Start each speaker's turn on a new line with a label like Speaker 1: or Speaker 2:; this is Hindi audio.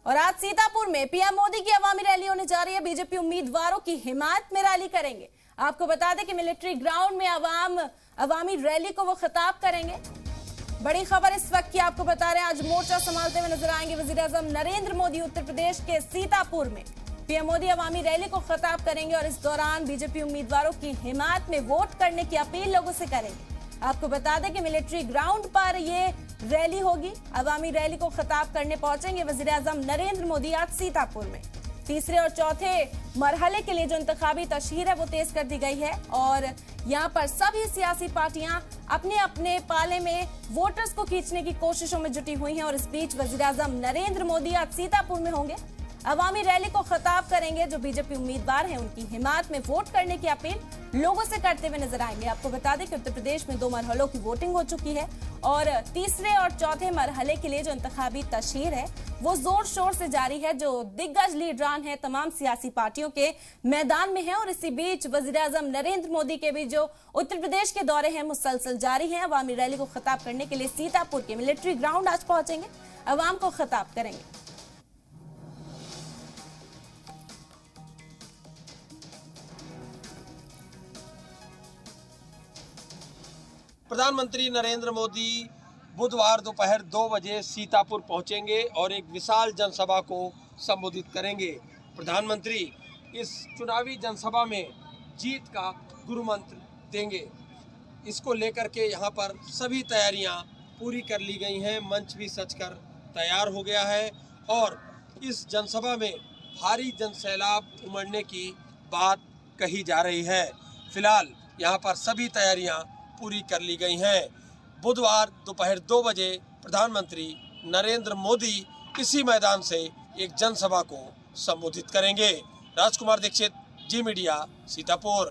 Speaker 1: और आज सीतापुर में पीएम मोदी की अवामी रैली होने जा रही है। बीजेपी उम्मीदवारों की हिमायत में रैली करेंगे। आपको बता दें कि मिलिट्री ग्राउंड में अवामी रैली को वो खिताब करेंगे। बड़ी खबर इस वक्त की आपको बता रहे हैं, आज मोर्चा संभालते हुए नजर आएंगे वजीर-ए-आजम नरेंद्र मोदी। उत्तर प्रदेश के सीतापुर में पीएम मोदी अवामी रैली को खिताब करेंगे और इस दौरान बीजेपी उम्मीदवारों की हिमायत में वोट करने की अपील लोगों से करेंगे। आपको बता दें कि मिलिट्री ग्राउंड पर ये रैली होगी। अवामी रैली को खिताब करने पहुंचेंगे वजीर-ए-आजम नरेंद्र मोदी आज सीतापुर में। तीसरे और चौथे मरहले के लिए जो इंतखाबी तशहीर है वो तेज कर दी गई है और यहाँ पर सभी सियासी पार्टियां अपने अपने पाले में वोटर्स को खींचने की कोशिशों में जुटी हुई हैं। और इस बीच वजीर-ए-आजम नरेंद्र मोदी आज सीतापुर में होंगे, अवामी रैली को खिताब करेंगे। जो बीजेपी उम्मीदवार हैं उनकी हिमायत में वोट करने की अपील लोगों से करते हुए नजर आएंगे। आपको बता दें कि उत्तर प्रदेश में 2 मरहलों की वोटिंग हो चुकी है और तीसरे और चौथे मरहले के लिए जो इंतखाबी तशहीर है वो जोर शोर से जारी है। जो दिग्गज लीडरान है तमाम सियासी पार्टियों के मैदान में है और इसी बीच वजीर-ए-आजम नरेंद्र मोदी के भी जो उत्तर प्रदेश के दौरे हैं मुसलसल जारी है। अवामी रैली को खिताब करने के लिए सीतापुर के मिलिट्री ग्राउंड आज पहुंचेंगे, अवाम को खिताब करेंगे।
Speaker 2: प्रधानमंत्री नरेंद्र मोदी बुधवार दोपहर 2 बजे सीतापुर पहुंचेंगे और एक विशाल जनसभा को संबोधित करेंगे। प्रधानमंत्री इस चुनावी जनसभा में जीत का गुरु मंत्र देंगे। इसको लेकर के यहाँ पर सभी तैयारियां पूरी कर ली गई हैं। मंच भी सजकर तैयार हो गया है और इस जनसभा में भारी जनसैलाब उमड़ने की बात कही जा रही है। फिलहाल यहाँ पर सभी तैयारियां पूरी कर ली गई हैं। बुधवार दोपहर 2 बजे प्रधानमंत्री नरेंद्र मोदी इसी मैदान से एक जनसभा को संबोधित करेंगे। राजकुमार दीक्षित, जी मीडिया, सीतापुर।